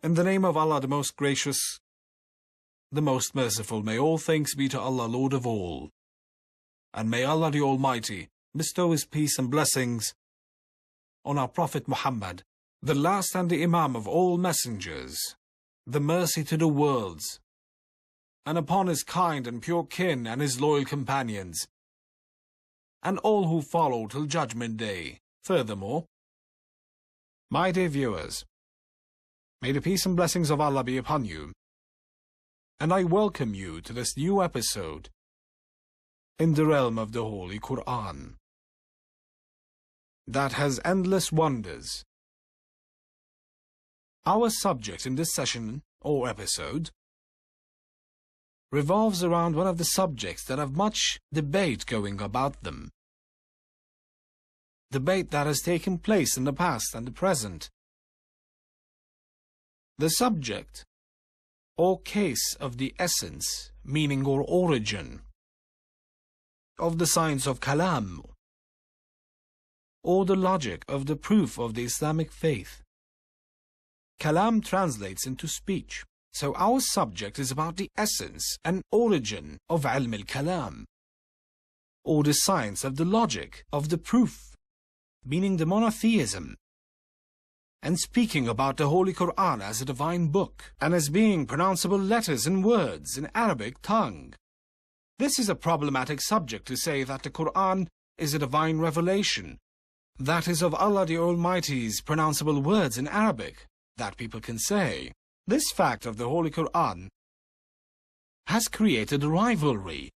In the name of Allah, the most gracious, the most merciful, may all thanks be to Allah, Lord of all. And may Allah the Almighty bestow His peace and blessings on our Prophet Muhammad, the last and the Imam of all messengers, the mercy to the worlds, and upon his kind and pure kin and his loyal companions, and all who follow till Judgment Day. Furthermore, my dear viewers, may the peace and blessings of Allah be upon you, and I welcome you to this new episode in the realm of the Holy Quran that has endless wonders. Our subject in this session or episode revolves around one of the subjects that have much debate going about them. Debate that has taken place in the past and the present. The subject or case of the essence, meaning or origin of the science of Kalam, or the logic of the proof of the Islamic faith. Kalam translates into speech, so our subject is about the essence and origin of Ilm al-Kalam, or the science of the logic of the proof, meaning the monotheism, and speaking about the Holy Quran as a divine book and as being pronounceable letters and words in Arabic tongue. This is a problematic subject to say that the Quran is a divine revelation, that is of Allah the Almighty's pronounceable words in Arabic, that people can say. This fact of the Holy Quran has created a rivalry,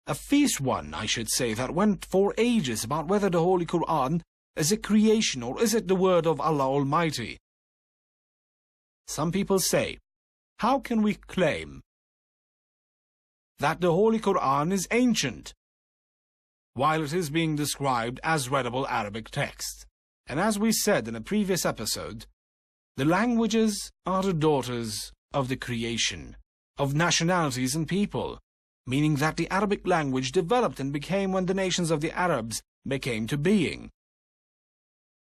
a fierce one, I should say, that went for ages about whether the Holy Quran is a creation or is it the word of Allah Almighty. Some people say, how can we claim that the Holy Quran is ancient while it is being described as readable Arabic text? And as we said in a previous episode, the languages are the daughters of the creation, of nationalities and people, meaning that the Arabic language developed and became when the nations of the Arabs became to being.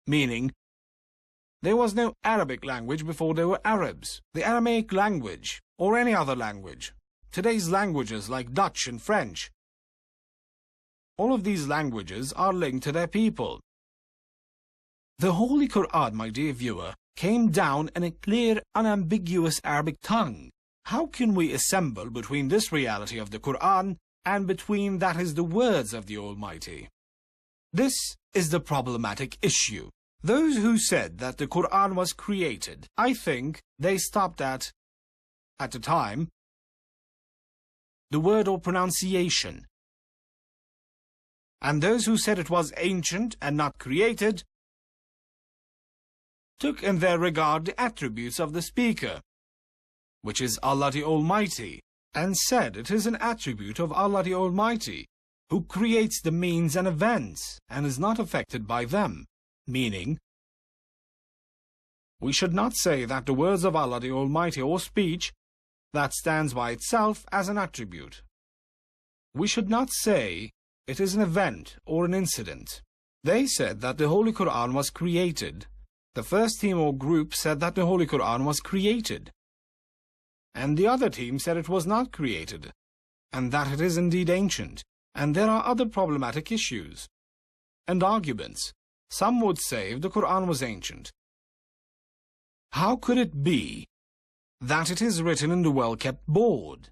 Meaning, there was no Arabic language before there were Arabs. The Aramaic language, or any other language, today's languages like Dutch and French, all of these languages are linked to their people. The Holy Quran, my dear viewer, came down in a clear, unambiguous Arabic tongue. How can we assemble between this reality of the Quran and between that is the words of the Almighty? This is the problematic issue. Those who said that the Quran was created, I think they stopped at the time, the word or pronunciation. And those who said it was ancient and not created took in their regard the attributes of the speaker, which is Allah the Almighty, and said it is an attribute of Allah the Almighty, who creates the means and events and is not affected by them. Meaning, we should not say that the words of Allah the Almighty or speech that stands by itself as an attribute. We should not say it is an event or an incident. They said that the Holy Quran was created. The first team or group said that the Holy Quran was created, and the other team said it was not created, and that it is indeed ancient. And there are other problematic issues and arguments. Some would say if the Quran was ancient, how could it be that it is written in the well-kept board,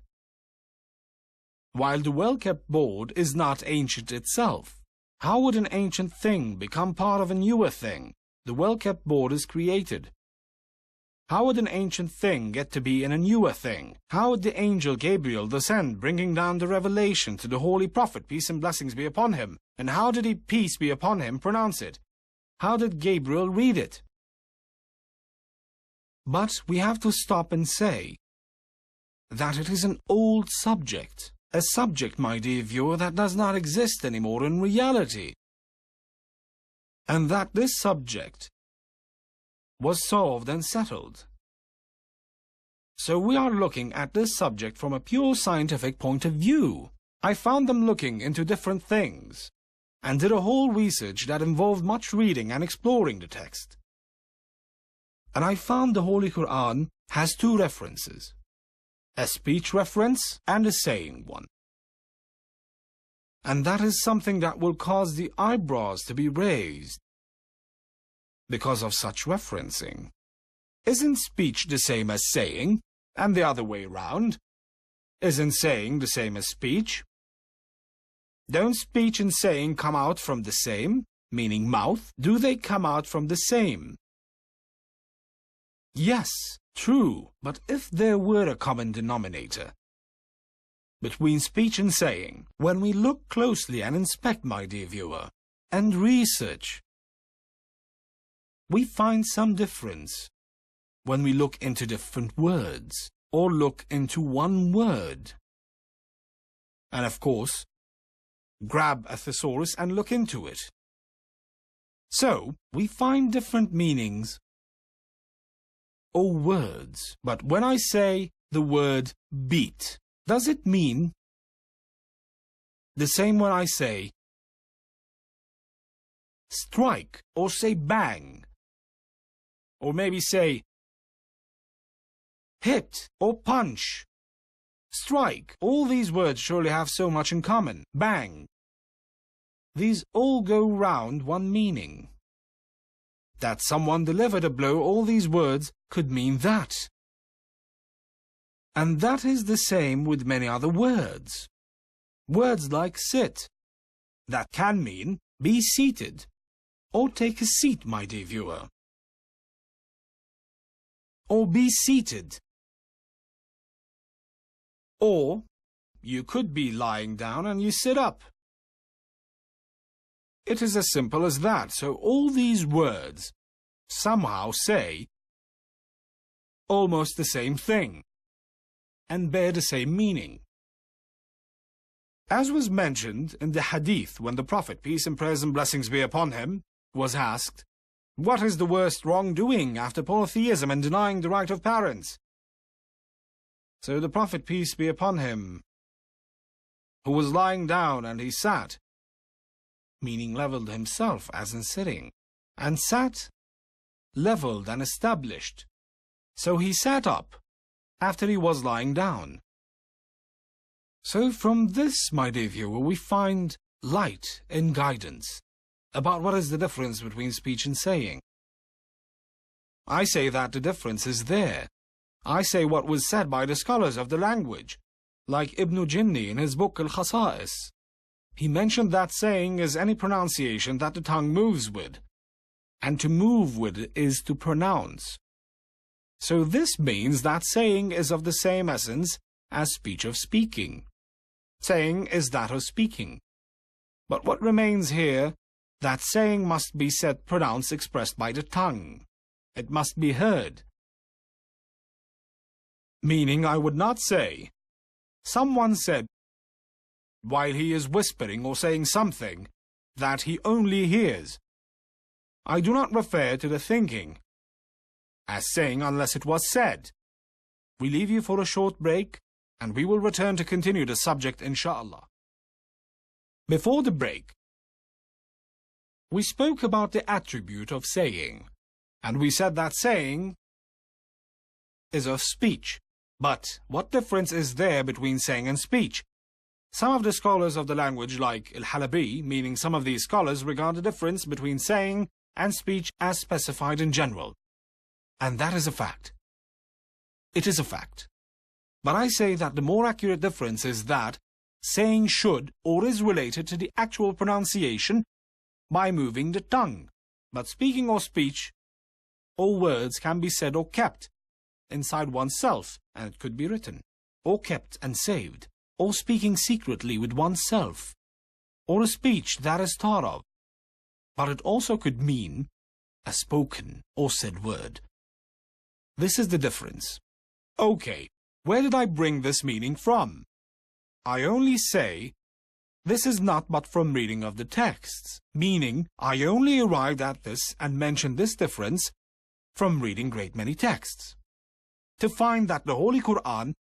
while the well-kept board is not ancient itself? How would an ancient thing become part of a newer thing? The well-kept board is created. How would an ancient thing get to be in a newer thing? How would the angel Gabriel descend, bringing down the revelation to the Holy Prophet, peace and blessings be upon him? And how did he, peace be upon him, pronounce it? How did Gabriel read it? But we have to stop and say that it is an old subject, a subject, my dear viewer, that does not exist anymore in reality, and that this subject was solved and settled. So we are looking at this subject from a pure scientific point of view. I found them looking into different things, and did a whole research that involved much reading and exploring the text. And I found the Holy Quran has two references, a speech reference and a saying one. And that is something that will cause the eyebrows to be raised because of such referencing. Isn't speech the same as saying, and the other way round? Isn't saying the same as speech? Don't speech and saying come out from the same, meaning mouth? Do they come out from the same? Yes, true, but if there were a common denominator between speech and saying, when we look closely and inspect, my dear viewer, and research, we find some difference when we look into different words or look into one word. And of course, grab a thesaurus and look into it. So, we find different meanings or words. But when I say the word beat, does it mean the same when I say strike or say bang? Or maybe say hit or punch, strike. All these words surely have so much in common. Bang. These all go round one meaning. That someone delivered a blow, all these words could mean that. And that is the same with many other words. Words like sit, that can mean be seated, or take a seat, my dear viewer. Or be seated. Or you could be lying down and you sit up. It is as simple as that. So all these words somehow say almost the same thing and bear the same meaning. As was mentioned in the hadith when the Prophet, peace and prayers and blessings be upon him, was asked, what is the worst wrongdoing after polytheism and denying the right of parents? So the Prophet, peace be upon him, who was lying down and he sat, meaning leveled himself as in sitting, and sat leveled and established. So he sat up after he was lying down. So from this, my dear viewer, we find light and guidance about what is the difference between speech and saying. I say that the difference is there. I say what was said by the scholars of the language, like Ibn Jinni in his book Al-Khasa'is. He mentioned that saying is any pronunciation that the tongue moves with, and to move with is to pronounce. So this means that saying is of the same essence as speech of speaking. Saying is that of speaking. But what remains here, that saying must be said, pronounced, expressed by the tongue. It must be heard. Meaning, I would not say, someone said, while he is whispering or saying something, that he only hears. I do not refer to the thinking as saying unless it was said. We leave you for a short break, and we will return to continue the subject, inshallah. Before the break, we spoke about the attribute of saying, and we said that saying is of speech. But what difference is there between saying and speech? Some of the scholars of the language, like Al-Halabi, meaning some of these scholars, regard the difference between saying and speech as specified in general. And that is a fact. It is a fact. But I say that the more accurate difference is that saying should or is related to the actual pronunciation by moving the tongue. But speaking or speech, all words can be said or kept inside oneself, and it could be written, or kept and saved, or speaking secretly with oneself, or a speech that is thought of. But it also could mean a spoken or said word. This is the difference. Okay, where did I bring this meaning from? I only say this is not but from reading of the texts, meaning I only arrived at this and mentioned this difference from reading great many texts, to find that the Holy Quran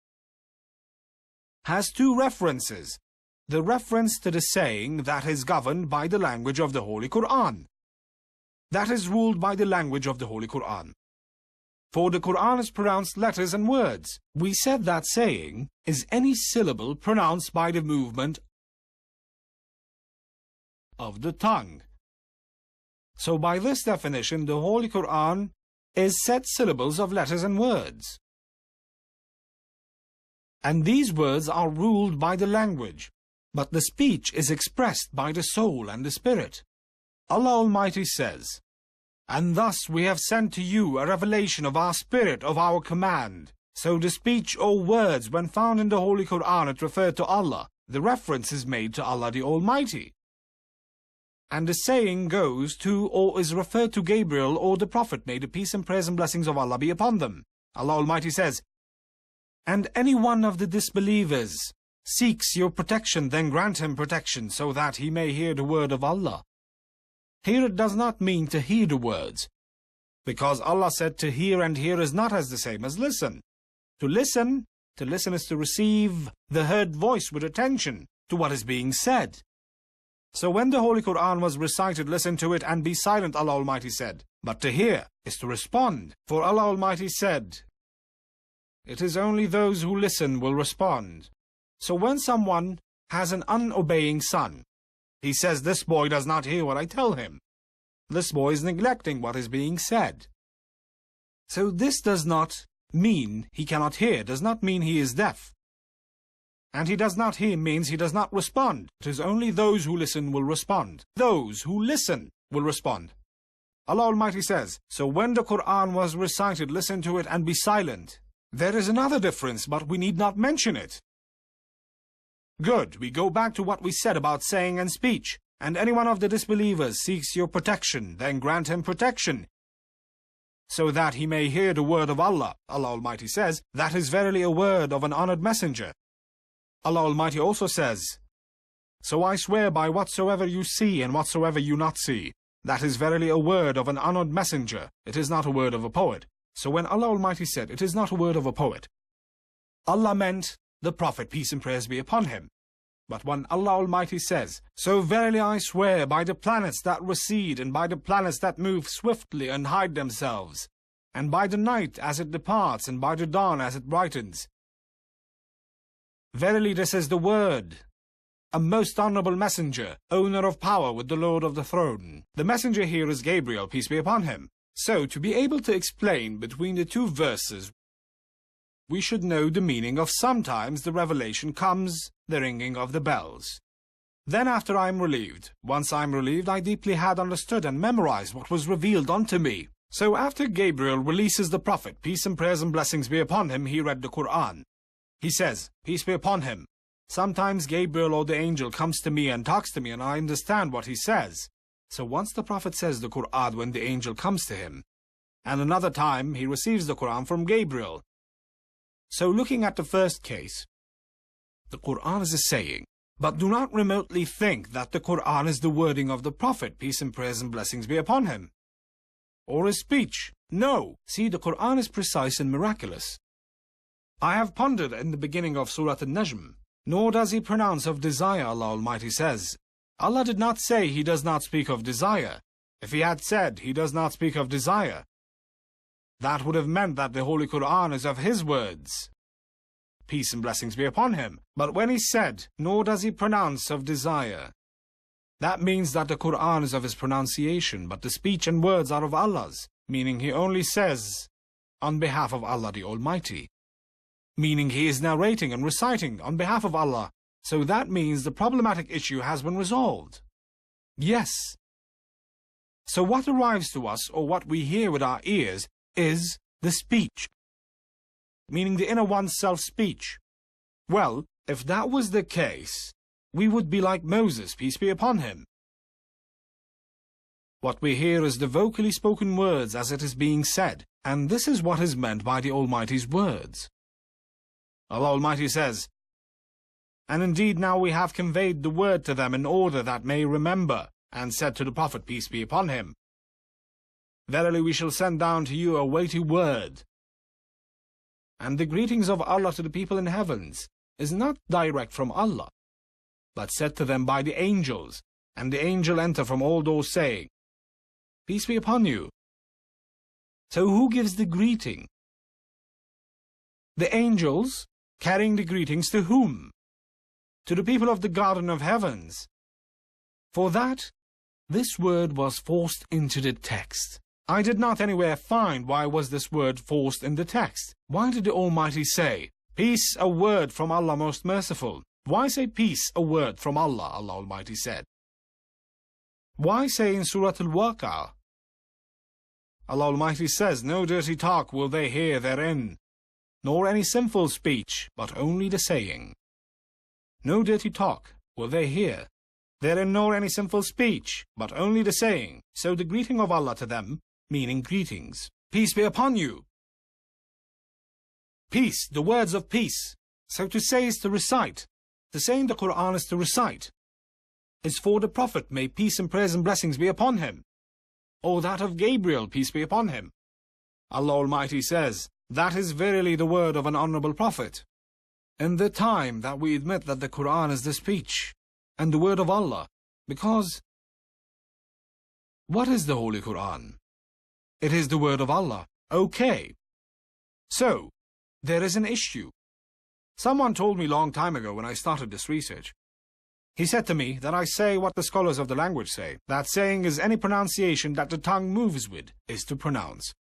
has two references. The reference to the saying that is governed by the language of the Holy Quran, that is ruled by the language of the Holy Quran. for the Quran is pronounced letters and words. We said that saying is any syllable pronounced by the movement of the tongue. So by this definition, the Holy Quran is set syllables of letters and words. And these words are ruled by the language, but the speech is expressed by the soul and the spirit. Allah Almighty says, "And thus we have sent to you a revelation of our spirit of our command." So the speech or words, when found in the Holy Quran, it referred to Allah. The reference is made to Allah the Almighty. And the saying goes to or is referred to Gabriel or the Prophet, may the peace and prayers and blessings of Allah be upon them. Allah Almighty says, "And any one of the disbelievers seeks your protection, then grant him protection, so that he may hear the word of Allah." Here it does not mean to hear the words, because Allah said to hear, and hear is not as the same as listen. To listen is to receive the heard voice with attention to what is being said. So when the Holy Quran was recited, listen to it and be silent, Allah Almighty said. But to hear is to respond, for Allah Almighty said, "It is only those who listen will respond." So when someone has an unobeying son, he says, "This boy does not hear what I tell him. This boy is neglecting what is being said." So this does not mean he cannot hear, does not mean he is deaf. And he does not hear means he does not respond. It is only those who listen will respond. Those who listen will respond. Allah Almighty says, "So when the Quran was recited, listen to it and be silent." There is another difference, but we need not mention it. Good, we go back to what we said about saying and speech. "And any one of the disbelievers seeks your protection, then grant him protection, so that he may hear the word of Allah." Allah Almighty says, "That is verily a word of an honored messenger." Allah Almighty also says, "So I swear by whatsoever you see and whatsoever you not see. That is verily a word of an honored messenger. It is not a word of a poet." So when Allah Almighty said, "It is not a word of a poet," Allah meant the Prophet, peace and prayers be upon him. But when Allah Almighty says, "So verily I swear by the planets that recede, and by the planets that move swiftly and hide themselves, and by the night as it departs, and by the dawn as it brightens, verily this is the word, a most honorable messenger, owner of power with the Lord of the throne." The messenger here is Gabriel, peace be upon him. So to be able to explain between the two verses, we should know the meaning of "sometimes the revelation comes, the ringing of the bells. Then after I am relieved." Once I am relieved, I deeply had understood and memorized what was revealed unto me. So after Gabriel releases the Prophet, peace and prayers and blessings be upon him, he read the Quran. He says, peace be upon him, "Sometimes Gabriel or the angel comes to me and talks to me, and I understand what he says." So once the Prophet says the Quran when the angel comes to him, and another time he receives the Quran from Gabriel. So looking at the first case, the Quran is a saying, but do not remotely think that the Quran is the wording of the Prophet, peace and prayers and blessings be upon him, or his speech. No, see, the Quran is precise and miraculous. I have pondered in the beginning of Surah An-Najm, nor does he pronounce of desire, Allah Almighty says. Allah did not say he does not speak of desire. If he had said he does not speak of desire, that would have meant that the Holy Quran is of his words, peace and blessings be upon him. But when he said, nor does he pronounce of desire, that means that the Quran is of his pronunciation, but the speech and words are of Allah's, meaning he only says on behalf of Allah the Almighty, meaning he is narrating and reciting on behalf of Allah. So that means the problematic issue has been resolved. Yes. So what arrives to us, or what we hear with our ears, is the speech, meaning the inner oneself speech. Well, if that was the case, we would be like Moses, peace be upon him. What we hear is the vocally spoken words as it is being said, and this is what is meant by the Almighty's words. Allah Almighty says, "And indeed now we have conveyed the word to them in order that may remember, and said to the Prophet, peace be upon him, Verily we shall send down to you a weighty word. And the greetings of Allah to the people in heavens is not direct from Allah, but said to them by the angels, and the angel enter from all doors saying, Peace be upon you. So who gives the greeting? The angels carrying the greetings to whom? To the people of the garden of heavens. For that, this word was forced into the text. I did not anywhere find why was this word forced in the text. Why did the Almighty say, "Peace, a word from Allah most merciful"? Why say peace, a word from Allah, Allah Almighty said? Why say in Surah Al-Waqi'ah, Allah Almighty says, "No dirty talk will they hear therein, nor any sinful speech, but only the saying." No dirty talk will they hear therein, nor any sinful speech, but only the saying. So the greeting of Allah to them, meaning greetings. Peace be upon you. Peace, the words of peace. So to say is to recite. To say in the Quran is to recite. Is for the Prophet, may peace and prayers and blessings be upon him. Or that of Gabriel, peace be upon him. Allah Almighty says, that is verily the word of an honorable Prophet. In the time that we admit that the Quran is the speech and the word of Allah, because what is the Holy Quran? It is the word of Allah. Okay. So, there is an issue. Someone told me long time ago when I started this research. He said to me that I say what the scholars of the language say. That saying is any pronunciation that the tongue moves with, is to pronounce.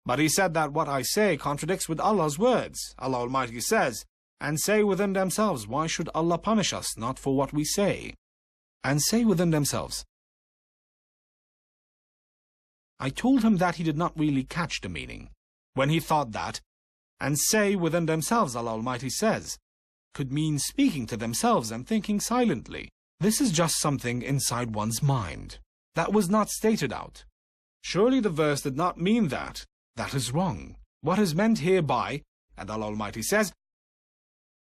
But he said that what I say contradicts with Allah's words. Allah Almighty says, "And say within themselves, why should Allah punish us, not for what we say?" And say within themselves. I told him that he did not really catch the meaning. When he thought that, and say within themselves, Allah Almighty says, could mean speaking to themselves and thinking silently. This is just something inside one's mind. That was not stated out. Surely the verse did not mean that. That is wrong. What is meant hereby, and Allah Almighty says,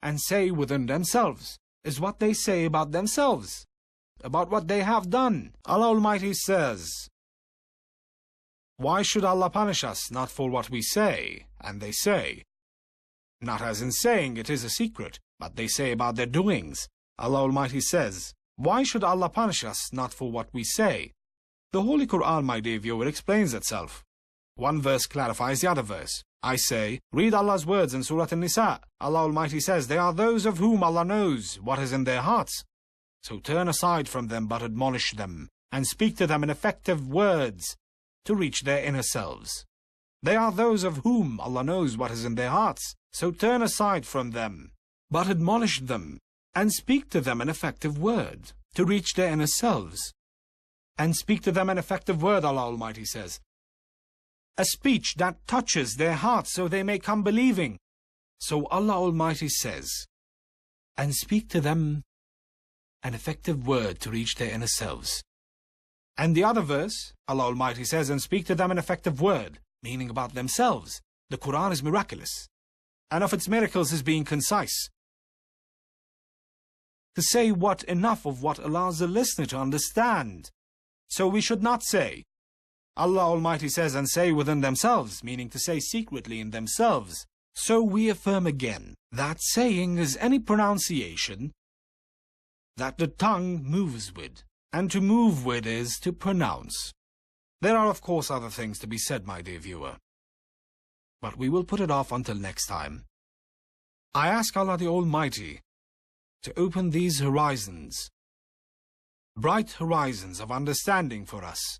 and say within themselves, is what they say about themselves, about what they have done. Allah Almighty says, why should Allah punish us, not for what we say? And they say, not as in saying it is a secret, but they say about their doings. Allah Almighty says, why should Allah punish us, not for what we say? The Holy Quran, my dear viewer, explains itself. One verse clarifies the other verse. I say, read Allah's words in Surah An-Nisa. Allah Almighty says, they are those of whom Allah knows what is in their hearts. So turn aside from them, but admonish them, and speak to them in effective words, to reach their inner selves. They are those of whom Allah knows what is in their hearts. So turn aside from them, but admonish them, and speak to them an effective word, to reach their inner selves. And speak to them an effective word, Allah Almighty says. A speech that touches their hearts so they may come believing. So Allah Almighty says, and speak to them an effective word to reach their inner selves. And the other verse, Allah Almighty says, and speak to them an effective word, meaning about themselves. The Quran is miraculous, and of its miracles is being concise. To say what enough of what allows the listener to understand. So we should not say, Allah Almighty says, and say within themselves, meaning to say secretly in themselves. So we affirm again that saying is any pronunciation that the tongue moves with, and to move with is to pronounce. There are of course other things to be said, my dear viewer, but we will put it off until next time. I ask Allah the Almighty to open these horizons, bright horizons of understanding for us,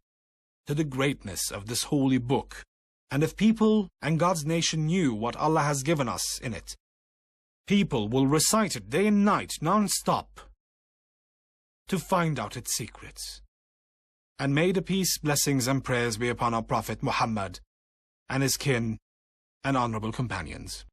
to the greatness of this holy book. And if people and God's nation knew what Allah has given us in it, people will recite it day and night, non-stop, to find out its secrets. And may the peace, blessings and prayers be upon our Prophet Muhammad and his kin and honorable companions.